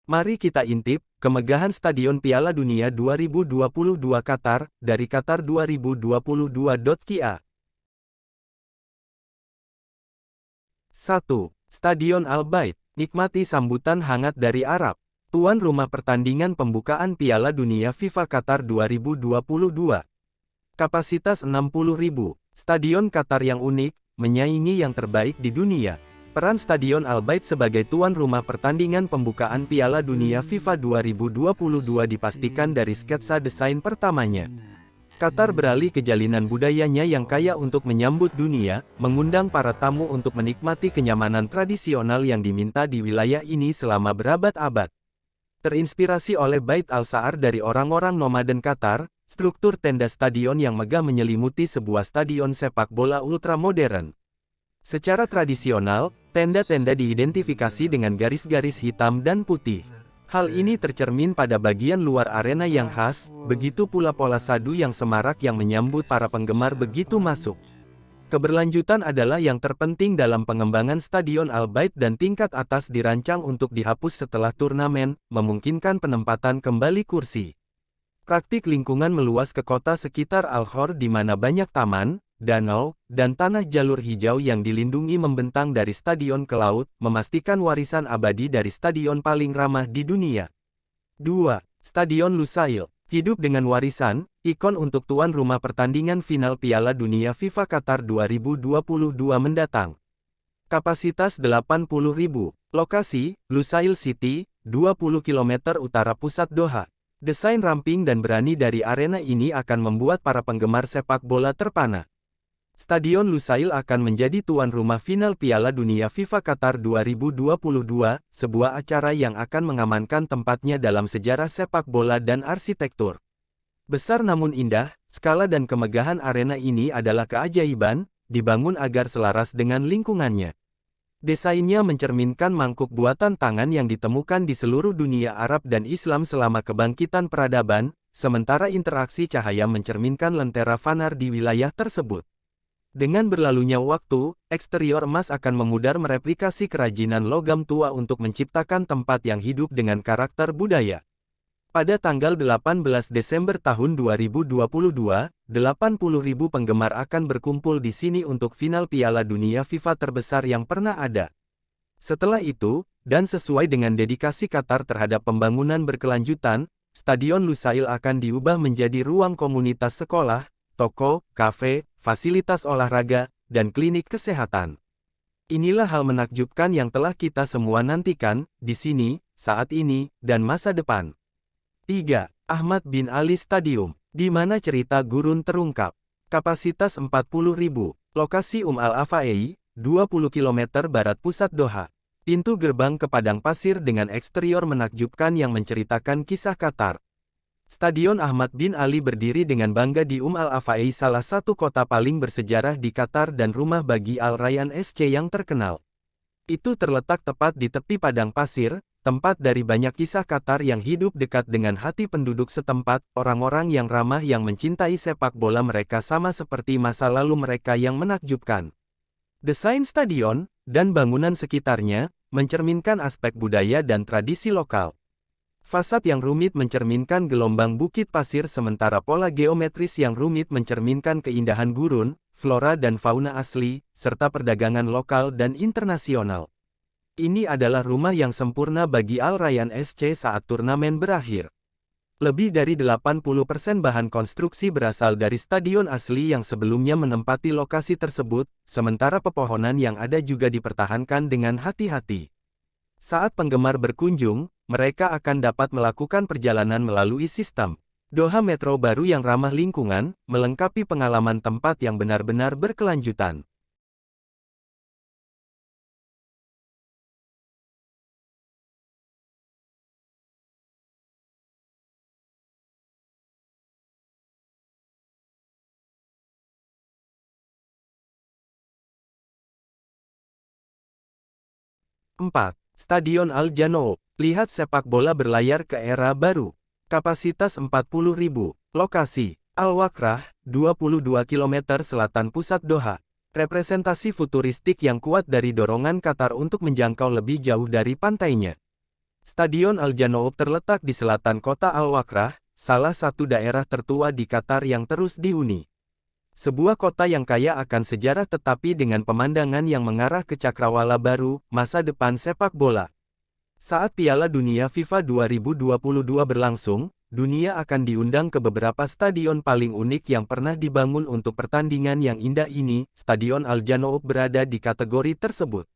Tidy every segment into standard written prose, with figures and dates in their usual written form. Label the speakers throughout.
Speaker 1: Mari kita intip kemegahan Stadion Piala Dunia 2022 Qatar dari Qatar2022.kia. 1. Stadion Al Bayt. Nikmati sambutan hangat dari Arab. Tuan rumah pertandingan pembukaan Piala Dunia FIFA Qatar 2022. Kapasitas 60.000. Stadion Qatar yang unik, menyaingi yang terbaik di dunia. Peran Stadion Al Bayt sebagai tuan rumah pertandingan pembukaan Piala Dunia FIFA 2022 dipastikan dari sketsa desain pertamanya. Qatar beralih ke jalinan budayanya yang kaya untuk menyambut dunia, mengundang para tamu untuk menikmati kenyamanan tradisional yang diminta di wilayah ini selama berabad-abad. Terinspirasi oleh Bait Al-Sa'ar dari orang-orang nomaden Qatar, struktur tenda stadion yang megah menyelimuti sebuah stadion sepak bola ultramodern. Secara tradisional, tenda-tenda diidentifikasi dengan garis-garis hitam dan putih. Hal ini tercermin pada bagian luar arena yang khas, begitu pula pola sadu yang semarak yang menyambut para penggemar begitu masuk. Keberlanjutan adalah yang terpenting dalam pengembangan Stadion Al Bayt dan tingkat atas dirancang untuk dihapus setelah turnamen, memungkinkan penempatan kembali kursi. Praktik lingkungan meluas ke kota sekitar Al-Khor di mana banyak taman, danau, dan tanah jalur hijau yang dilindungi membentang dari stadion ke laut, memastikan warisan abadi dari stadion paling ramah di dunia. 2. Stadion Lusail. Hidup dengan warisan, ikon untuk tuan rumah pertandingan final Piala Dunia FIFA Qatar 2022 mendatang. Kapasitas 80.000. Lokasi, Lusail City, 20 km utara pusat Doha. Desain ramping dan berani dari arena ini akan membuat para penggemar sepak bola terpana. Stadion Lusail akan menjadi tuan rumah final Piala Dunia FIFA Qatar 2022, sebuah acara yang akan mengamankan tempatnya dalam sejarah sepak bola dan arsitektur. Besar namun indah, skala dan kemegahan arena ini adalah keajaiban, dibangun agar selaras dengan lingkungannya. Desainnya mencerminkan mangkuk buatan tangan yang ditemukan di seluruh dunia Arab dan Islam selama kebangkitan peradaban, sementara interaksi cahaya mencerminkan lentera fanar di wilayah tersebut. Dengan berlalunya waktu, eksterior emas akan memudar mereplikasi kerajinan logam tua untuk menciptakan tempat yang hidup dengan karakter budaya. Pada tanggal 18 Desember tahun 2022, 80.000 penggemar akan berkumpul di sini untuk final Piala Dunia FIFA terbesar yang pernah ada. Setelah itu, dan sesuai dengan dedikasi Qatar terhadap pembangunan berkelanjutan, Stadion Lusail akan diubah menjadi ruang komunitas sekolah, toko, kafe, fasilitas olahraga, dan klinik kesehatan. Inilah hal menakjubkan yang telah kita semua nantikan, di sini, saat ini, dan masa depan. 3. Ahmad bin Ali Stadium, di mana cerita gurun terungkap. Kapasitas 40.000. Lokasi Al-Afai, 20 km barat pusat Doha. Pintu gerbang ke padang pasir dengan eksterior menakjubkan yang menceritakan kisah Qatar. Stadion Ahmad bin Ali berdiri dengan bangga di Al-Afai, salah satu kota paling bersejarah di Qatar dan rumah bagi Al Rayyan SC yang terkenal. Itu terletak tepat di tepi padang pasir, tempat dari banyak kisah Qatar yang hidup dekat dengan hati penduduk setempat, orang-orang yang ramah yang mencintai sepak bola mereka sama seperti masa lalu mereka yang menakjubkan. Desain stadion, dan bangunan sekitarnya, mencerminkan aspek budaya dan tradisi lokal. Fasad yang rumit mencerminkan gelombang bukit pasir sementara pola geometris yang rumit mencerminkan keindahan gurun, flora dan fauna asli, serta perdagangan lokal dan internasional. Ini adalah rumah yang sempurna bagi Al Rayyan SC saat turnamen berakhir. Lebih dari 80% bahan konstruksi berasal dari stadion asli yang sebelumnya menempati lokasi tersebut, sementara pepohonan yang ada juga dipertahankan dengan hati-hati. Saat penggemar berkunjung, mereka akan dapat melakukan perjalanan melalui sistem Doha Metro baru yang ramah lingkungan, melengkapi pengalaman tempat yang benar-benar berkelanjutan. Stadion Al Janoub. Lihat sepak bola berlayar ke era baru. Kapasitas 40.000. Lokasi, Al-Wakrah, 22 km selatan pusat Doha. Representasi futuristik yang kuat dari dorongan Qatar untuk menjangkau lebih jauh dari pantainya. Stadion Al Janoub terletak di selatan kota Al-Wakrah, salah satu daerah tertua di Qatar yang terus dihuni. Sebuah kota yang kaya akan sejarah tetapi dengan pemandangan yang mengarah ke cakrawala baru, masa depan sepak bola. Saat Piala Dunia FIFA 2022 berlangsung, dunia akan diundang ke beberapa stadion paling unik yang pernah dibangun untuk pertandingan yang indah ini. Stadion Al Janoub berada di kategori tersebut.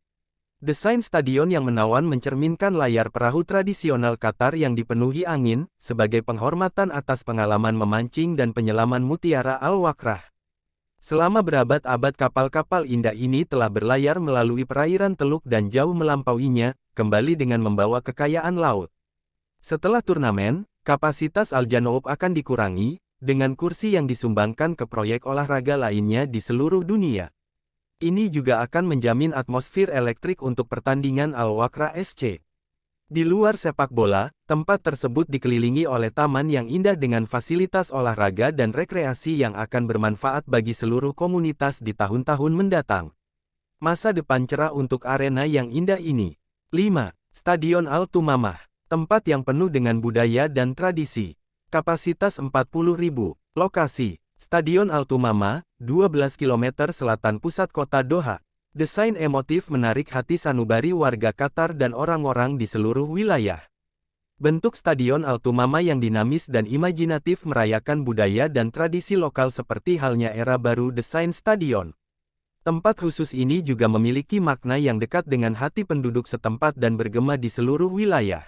Speaker 1: Desain stadion yang menawan mencerminkan layar perahu tradisional Qatar yang dipenuhi angin, sebagai penghormatan atas pengalaman memancing dan penyelaman mutiara Al-Wakrah. Selama berabad-abad kapal-kapal indah ini telah berlayar melalui perairan Teluk dan jauh melampauinya, kembali dengan membawa kekayaan laut. Setelah turnamen, kapasitas Al Janoub akan dikurangi, dengan kursi yang disumbangkan ke proyek olahraga lainnya di seluruh dunia. Ini juga akan menjamin atmosfer elektrik untuk pertandingan Al-Wakrah SC. Di luar sepak bola, tempat tersebut dikelilingi oleh taman yang indah dengan fasilitas olahraga dan rekreasi yang akan bermanfaat bagi seluruh komunitas di tahun-tahun mendatang. Masa depan cerah untuk arena yang indah ini. 5. Stadion Al-Tumamah. Tempat yang penuh dengan budaya dan tradisi. Kapasitas 40.000. Lokasi. Stadion Al-Tumamah, 12 km selatan pusat kota Doha. Desain emotif menarik hati sanubari warga Qatar dan orang-orang di seluruh wilayah. Bentuk Stadion Al-Tumamah yang dinamis dan imajinatif merayakan budaya dan tradisi lokal seperti halnya era baru desain stadion. Tempat khusus ini juga memiliki makna yang dekat dengan hati penduduk setempat dan bergema di seluruh wilayah.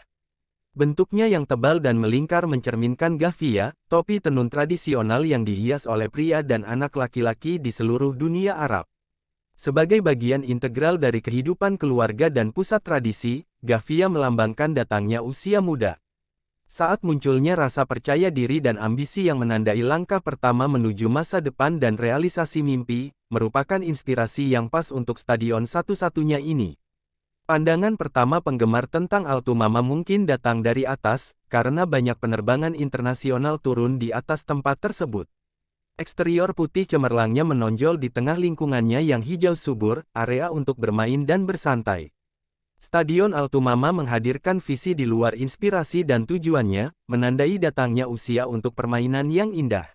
Speaker 1: Bentuknya yang tebal dan melingkar mencerminkan gaffia, topi tenun tradisional yang dihias oleh pria dan anak laki-laki di seluruh dunia Arab. Sebagai bagian integral dari kehidupan keluarga dan pusat tradisi, gaffia melambangkan datangnya usia muda. Saat munculnya rasa percaya diri dan ambisi yang menandai langkah pertama menuju masa depan dan realisasi mimpi, merupakan inspirasi yang pas untuk stadion satu-satunya ini. Pandangan pertama penggemar tentang Al-Tumamah mungkin datang dari atas, karena banyak penerbangan internasional turun di atas tempat tersebut. Eksterior putih cemerlangnya menonjol di tengah lingkungannya yang hijau subur, area untuk bermain dan bersantai. Stadion Al-Tumamah menghadirkan visi di luar inspirasi dan tujuannya, menandai datangnya usia untuk permainan yang indah.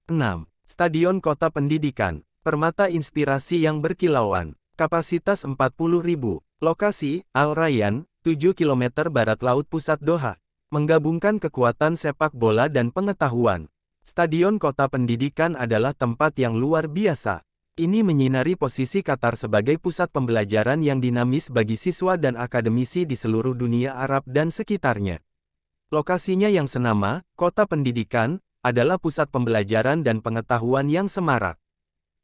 Speaker 1: 6. Stadion Kota Pendidikan. Permata inspirasi yang berkilauan. Kapasitas 40.000. Lokasi, Al-Rayyan, 7 km barat laut pusat Doha. Menggabungkan kekuatan sepak bola dan pengetahuan. Stadion Kota Pendidikan adalah tempat yang luar biasa. Ini menyinari posisi Qatar sebagai pusat pembelajaran yang dinamis bagi siswa dan akademisi di seluruh dunia Arab dan sekitarnya. Lokasinya yang senama, Kota Pendidikan, adalah pusat pembelajaran dan pengetahuan yang semarak.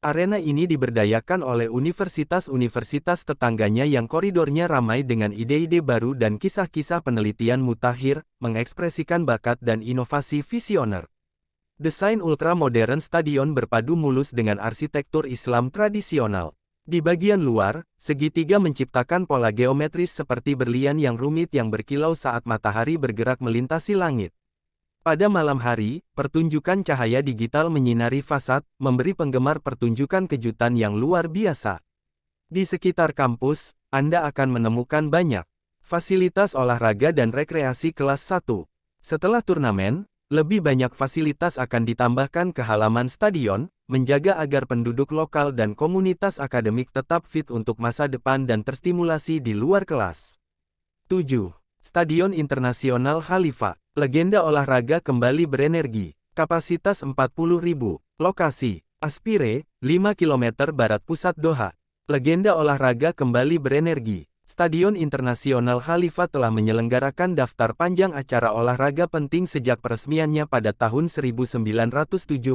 Speaker 1: Arena ini diberdayakan oleh universitas-universitas tetangganya yang koridornya ramai dengan ide-ide baru dan kisah-kisah penelitian mutakhir, mengekspresikan bakat dan inovasi visioner. Desain ultramodern stadion berpadu mulus dengan arsitektur Islam tradisional. Di bagian luar, segitiga menciptakan pola geometris seperti berlian yang rumit yang berkilau saat matahari bergerak melintasi langit. Pada malam hari, pertunjukan cahaya digital menyinari fasad, memberi penggemar pertunjukan kejutan yang luar biasa. Di sekitar kampus, Anda akan menemukan banyak fasilitas olahraga dan rekreasi kelas 1. Setelah turnamen, lebih banyak fasilitas akan ditambahkan ke halaman stadion, menjaga agar penduduk lokal dan komunitas akademik tetap fit untuk masa depan dan terstimulasi di luar kelas. 7. Stadion Internasional Khalifa. Legenda olahraga kembali berenergi. Kapasitas 40.000. Lokasi, Aspire, 5 km barat pusat Doha. Legenda olahraga kembali berenergi. Stadion Internasional Khalifa telah menyelenggarakan daftar panjang acara olahraga penting sejak peresmiannya pada tahun 1976.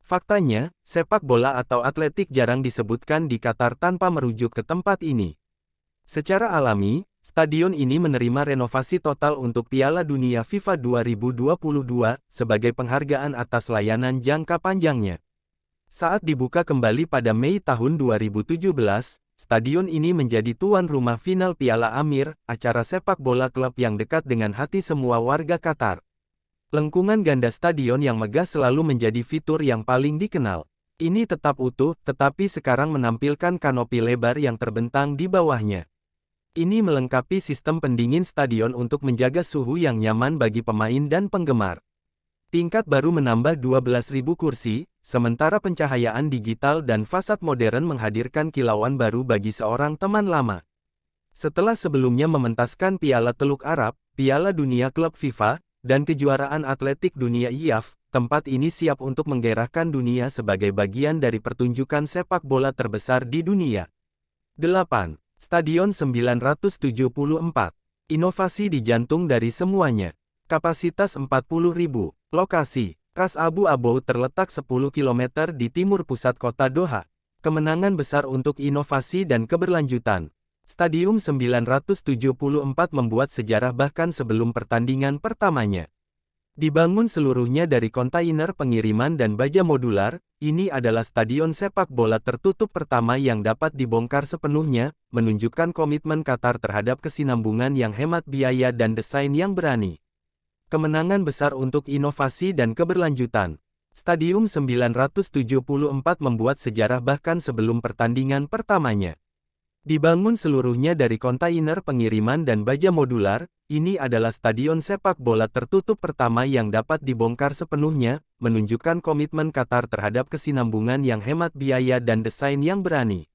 Speaker 1: Faktanya, sepak bola atau atletik jarang disebutkan di Qatar tanpa merujuk ke tempat ini. Secara alami, stadion ini menerima renovasi total untuk Piala Dunia FIFA 2022, sebagai penghargaan atas layanan jangka panjangnya. Saat dibuka kembali pada Mei tahun 2017, stadion ini menjadi tuan rumah final Piala Amir, acara sepak bola klub yang dekat dengan hati semua warga Qatar. Lengkungan ganda stadion yang megah selalu menjadi fitur yang paling dikenal. Ini tetap utuh, tetapi sekarang menampilkan kanopi lebar yang terbentang di bawahnya. Ini melengkapi sistem pendingin stadion untuk menjaga suhu yang nyaman bagi pemain dan penggemar. Tingkat baru menambah 12.000 kursi, sementara pencahayaan digital dan fasad modern menghadirkan kilauan baru bagi seorang teman lama. Setelah sebelumnya mementaskan Piala Teluk Arab, Piala Dunia Klub FIFA, dan kejuaraan atletik dunia IAAF, tempat ini siap untuk menggairahkan dunia sebagai bagian dari pertunjukan sepak bola terbesar di dunia. 8. Stadion 974. Inovasi di jantung dari semuanya. Kapasitas 40.000. Lokasi. Ras Abu Abou terletak 10 km di timur pusat kota Doha. Kemenangan besar untuk inovasi dan keberlanjutan. Stadium 974 membuat sejarah bahkan sebelum pertandingan pertamanya. Dibangun seluruhnya dari kontainer pengiriman dan baja modular, ini adalah stadion sepak bola tertutup pertama yang dapat dibongkar sepenuhnya, menunjukkan komitmen Qatar terhadap kesinambungan yang hemat biaya dan desain yang berani. Kemenangan besar untuk inovasi dan keberlanjutan. Stadium 974 membuat sejarah bahkan sebelum pertandingan pertamanya. Dibangun seluruhnya dari kontainer pengiriman dan baja modular, ini adalah stadion sepak bola tertutup pertama yang dapat dibongkar sepenuhnya, menunjukkan komitmen Qatar terhadap kesinambungan yang hemat biaya dan desain yang berani.